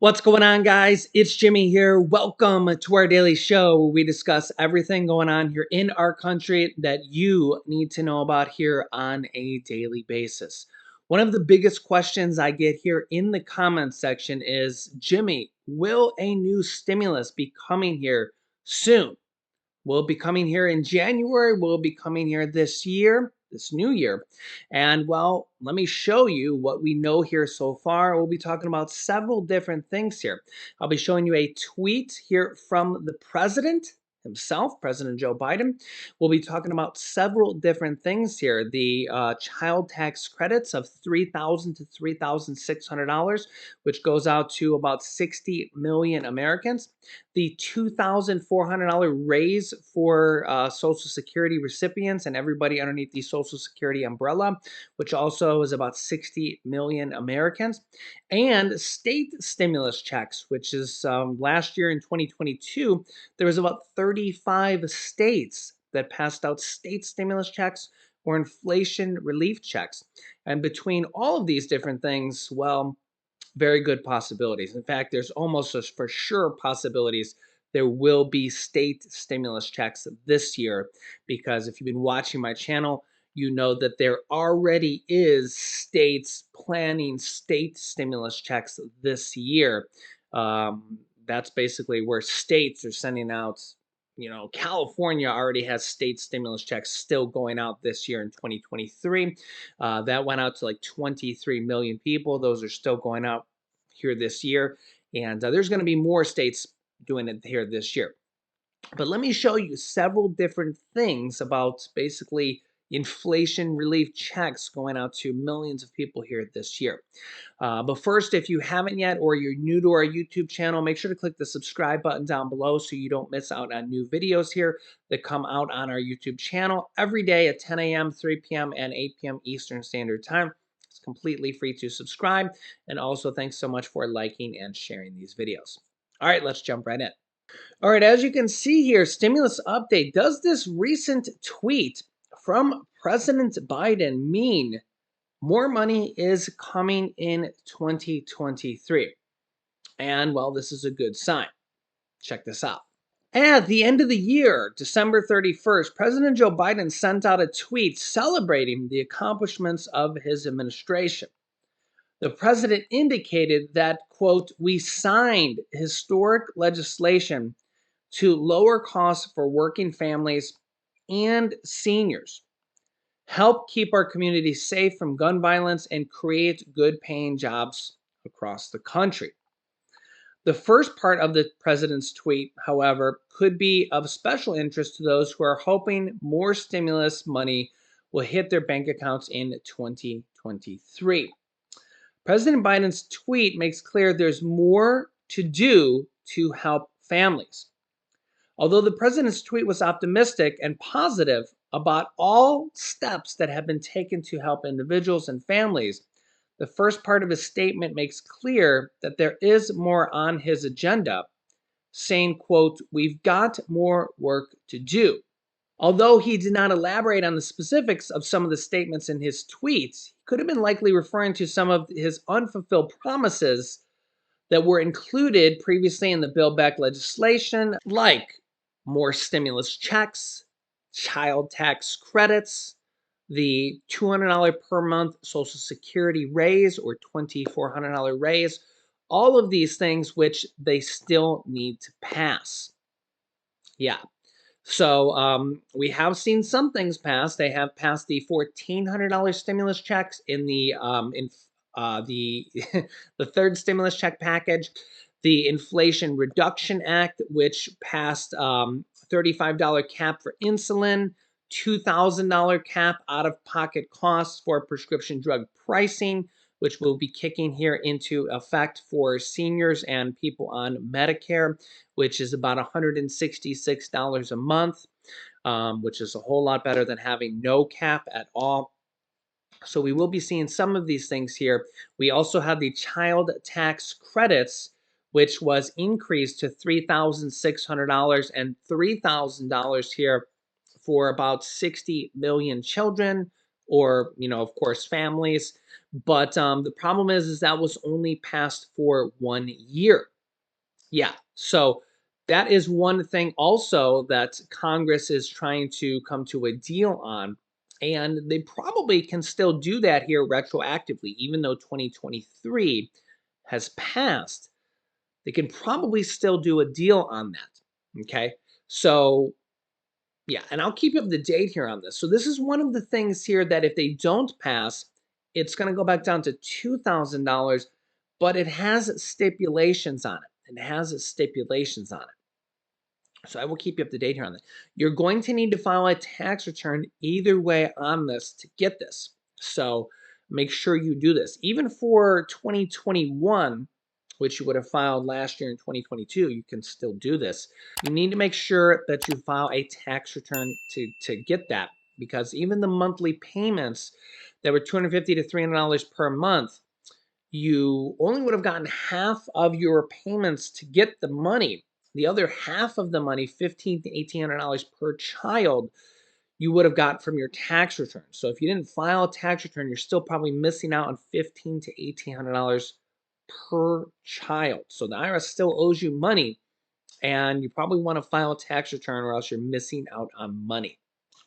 What's going on, guys? It's Jimmy here. Welcome to our daily show where we discuss everything going on here in our country that you need to know about here on a daily basis. One of the biggest questions I get here in the comments section is, Jimmy, will a new stimulus be coming here soon? Will it be coming here in January? Will it be coming here this year, this new year? And well, let me show you what we know here so far. We'll be talking about several different things here. I'll be showing you a tweet here from the president himself, President Joe Biden. We'll be talking about several different things here. The child tax credits of $3,000 to $3,600, which goes out to about 60 million Americans. The $2,400 raise for Social Security recipients and everybody underneath the Social Security umbrella, which also is about 60 million Americans, and state stimulus checks, which is last year in 2022, there was about 35 states that passed out state stimulus checks or inflation relief checks. And between all of these different things, well, very good possibilities. In fact, there's almost a for sure possibilities there will be state stimulus checks this year, because if you've been watching my channel, you know that there already is states planning state stimulus checks this year. That's basically where states are sending out, California already has state stimulus checks still going out this year in 2023. That went out to like 23 million people. Those are still going out here this year. And there's going to be more states doing it here this year. But let me show you several different things about basically inflation relief checks going out to millions of people here this year. But first, if you haven't yet or you're new to our YouTube channel, make sure to click the subscribe button down below so you don't miss out on new videos here that come out on our YouTube channel every day at 10 a.m., 3 p.m., and 8 p.m. Eastern Standard Time. It's completely free to subscribe. And also, thanks so much for liking and sharing these videos. All right, let's jump right in. All right, as you can see here, stimulus update. Does this recent tweet from President Biden mean more money is coming in 2023? And well, this is a good sign. Check this out. At the end of the year, December 31st, President Joe Biden sent out a tweet celebrating the accomplishments of his administration. The president indicated that, quote, "We signed historic legislation to lower costs for working families and seniors, help keep our communities safe from gun violence, and create good paying jobs across the country." The first part of the president's tweet, however, could be of special interest to those who are hoping more stimulus money will hit their bank accounts in 2023. President Biden's tweet makes clear there's more to do to help families. Although the president's tweet was optimistic and positive about all steps that have been taken to help individuals and families, the first part of his statement makes clear that there is more on his agenda, saying, quote, "We've got more work to do." Although he did not elaborate on the specifics of some of the statements in his tweets, he could have been likely referring to some of his unfulfilled promises that were included previously in the Build Back legislation, like more stimulus checks, child tax credits, the $200 per month Social Security raise or $2,400 raise, all of these things which they still need to pass. Yeah. So we have seen some things pass. They have passed the $1,400 stimulus checks in the the third stimulus check package, the Inflation Reduction Act, which passed $35 cap for insulin, $2,000 cap out-of-pocket costs for prescription drug pricing, which will be kicking here into effect for seniors and people on Medicare, which is about $166 a month, which is a whole lot better than having no cap at all. So we will be seeing some of these things here. We also have the child tax credits, which was increased to $3,600 and $3,000 here for about 60 million children or, of course, families. But the problem is that was only passed for 1 year. Yeah. So that is one thing also that Congress is trying to come to a deal on. And they probably can still do that here retroactively, even though 2023 has passed. They can probably still do a deal on that. Okay. So, yeah. And I'll keep you up to date here on this. So, this is one of the things here that if they don't pass, it's going to go back down to $2,000, but it has stipulations on it. It has stipulations on it. So I will keep you up to date here on that. You're going to need to file a tax return either way on this to get this. So make sure you do this. Even for 2021, which you would have filed last year in 2022, you can still do this. You need to make sure that you file a tax return to get that, because even the monthly payments that were $250 to $300 per month, you only would have gotten half of your payments to get the money. The other half of the money, $1,500 to $1,800 per child, you would have got from your tax return. So if you didn't file a tax return, you're still probably missing out on $1,500 to $1,800 per child. So the IRS still owes you money, and you probably want to file a tax return or else you're missing out on money.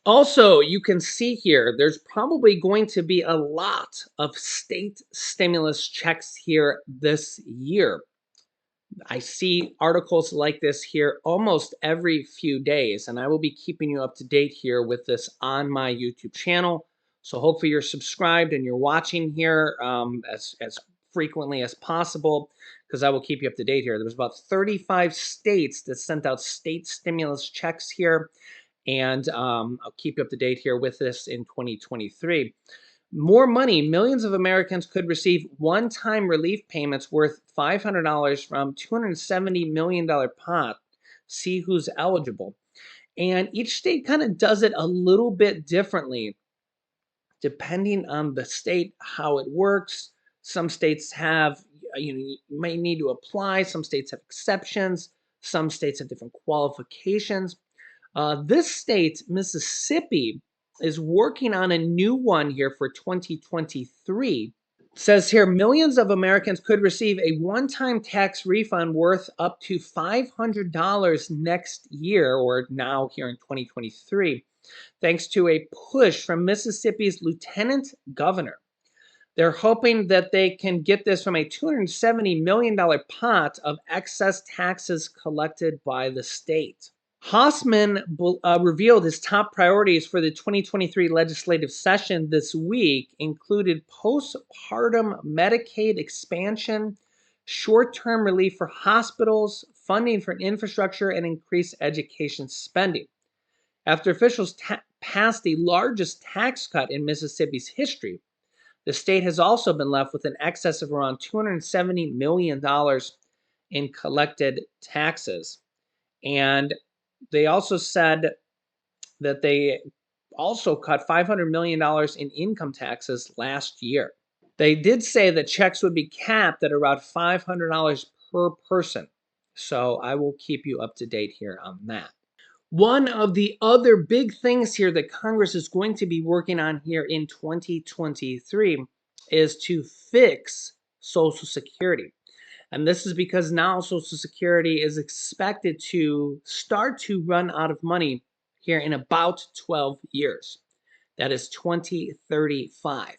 Also, you can see here, there's probably going to be a lot of state stimulus checks here this year. I see articles like this here almost every few days, and I will be keeping you up to date here with this on my YouTube channel. So hopefully you're subscribed and you're watching here as frequently as possible, because I will keep you up to date here. There's about 35 states that sent out state stimulus checks here, and I'll keep you up to date here with this in 2023. More money. Millions of Americans could receive one-time relief payments worth $500 from $270 million pot. See who's eligible. And each state kind of does it a little bit differently, depending on the state, how it works. Some states have, you may need to apply. Some states have exceptions. Some states have different qualifications. This state, Mississippi, is working on a new one here for 2023. It says here, millions of Americans could receive a one-time tax refund worth up to $500 next year, or now here in 2023, thanks to a push from Mississippi's lieutenant governor. They're hoping that they can get this from a $270 million pot of excess taxes collected by the state. Hausman revealed his top priorities for the 2023 legislative session this week included postpartum Medicaid expansion, short-term relief for hospitals, funding for infrastructure, and increased education spending. After officials passed the largest tax cut in Mississippi's history, the state has also been left with an excess of around $270 million in collected taxes. And they also said that they also cut $500 million in income taxes last year. They did say that checks would be capped at around $500 per person. So I will keep you up to date here on that. One of the other big things here that Congress is going to be working on here in 2023 is to fix Social Security. And this is because now Social Security is expected to start to run out of money here in about 12 years. That is 2035.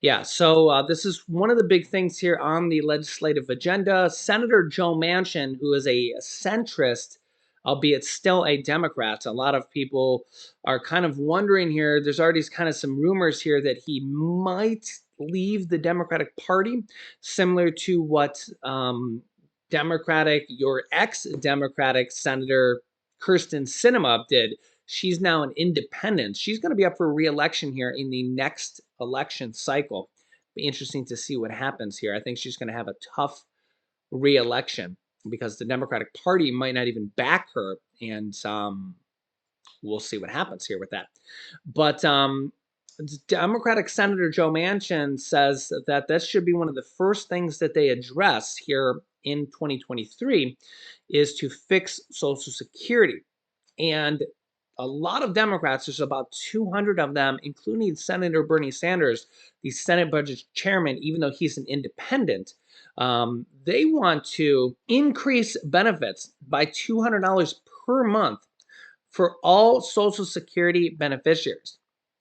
Yeah, so this is one of the big things here on the legislative agenda. Senator Joe Manchin, who is a centrist, albeit still a Democrat, a lot of people are kind of wondering here. There's already kind of some rumors here that he might leave the Democratic Party, similar to what your ex-Democratic Senator Kirsten Sinema did. She's now an independent. She's going to be up for re-election here in the next election cycle. Be interesting to see what happens here. I think she's going to have a tough re-election because the Democratic Party might not even back her, and we'll see what happens here with that. But Democratic Senator Joe Manchin says that this should be one of the first things that they address here in 2023 is to fix Social Security. And a lot of Democrats, there's about 200 of them, including Senator Bernie Sanders, the Senate Budget Chairman, even though he's an independent. They want to increase benefits by $200 per month for all Social Security beneficiaries.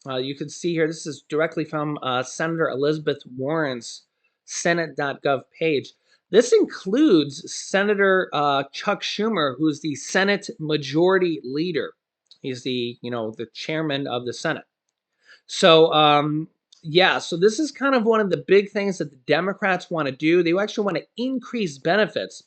You can see here, this is directly from Senator Elizabeth Warren's Senate.gov page. This includes Senator Chuck Schumer, who's the Senate Majority Leader. He's the chairman of the Senate. So, yeah, so this is kind of one of the big things that the Democrats want to do. They actually want to increase benefits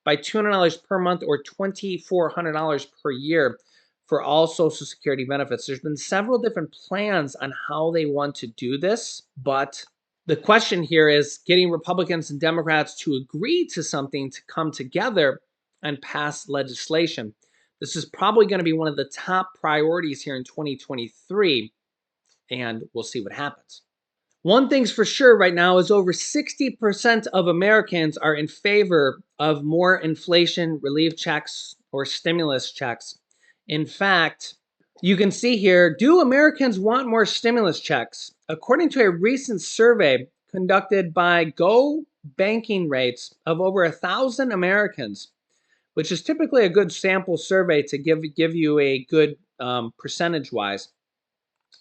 by $200 per month or $2,400 per year for all Social Security benefits. There's been several different plans on how they want to do this, but the question here is getting Republicans and Democrats to agree to something to come together and pass legislation. This is probably going to be one of the top priorities here in 2023, and we'll see what happens. One thing's for sure right now is over 60% of Americans are in favor of more inflation relief checks or stimulus checks. In fact, you can see here, do Americans want more stimulus checks? According to a recent survey conducted by Go Banking Rates of over 1,000 Americans, which is typically a good sample survey to give you a good percentage-wise,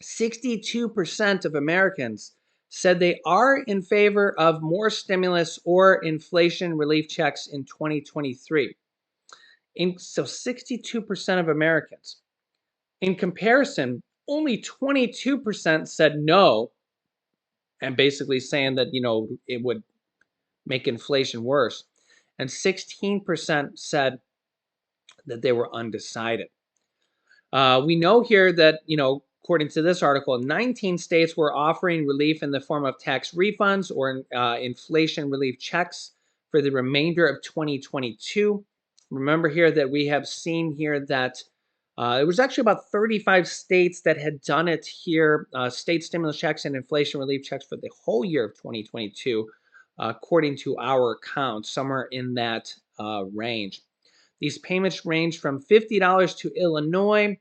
62% of Americans said they are in favor of more stimulus or inflation relief checks in 2023. So 62% of Americans. In comparison, only 22% said no, and basically saying that, it would make inflation worse. And 16% said that they were undecided. We know here that, according to this article, 19 states were offering relief in the form of tax refunds or inflation relief checks for the remainder of 2022. Remember here that we have seen here that it was actually about 35 states that had done it here, state stimulus checks and inflation relief checks for the whole year of 2022, according to our count, somewhere in that range. These payments range from $50 to Illinois.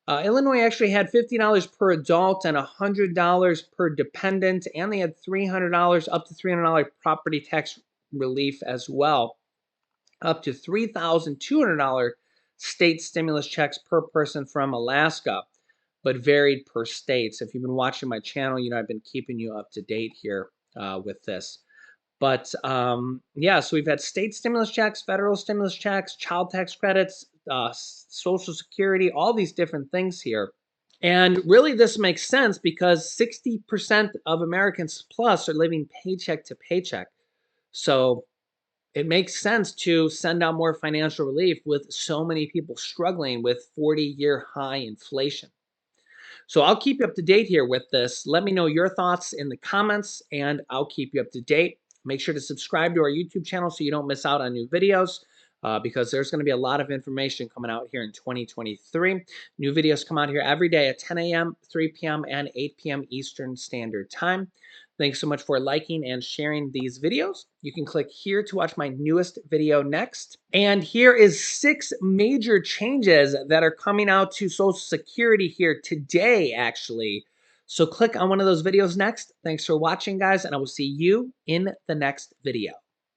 Illinois actually had $50 per adult and $100 per dependent, and they had $300 up to $300 property tax relief as well, up to $3,200 state stimulus checks per person from Alaska, but varied per state. So if you've been watching my channel, I've been keeping you up to date here with this. But yeah, so we've had state stimulus checks, federal stimulus checks, child tax credits, Social Security, all these different things here. And really this makes sense because 60% of Americans plus are living paycheck to paycheck. So it makes sense to send out more financial relief with so many people struggling with 40-year high inflation. So I'll keep you up to date here with this. Let me know your thoughts in the comments and I'll keep you up to date. Make sure to subscribe to our YouTube channel so you don't miss out on new videos because there's going to be a lot of information coming out here in 2023. New videos come out here every day at 10 a.m., 3 p.m., and 8 p.m. Eastern Standard Time. Thanks so much for liking and sharing these videos. You can click here to watch my newest video next. And here is 6 major changes that are coming out to Social Security here today, actually. So click on one of those videos next. Thanks for watching, guys, and I will see you in the next video.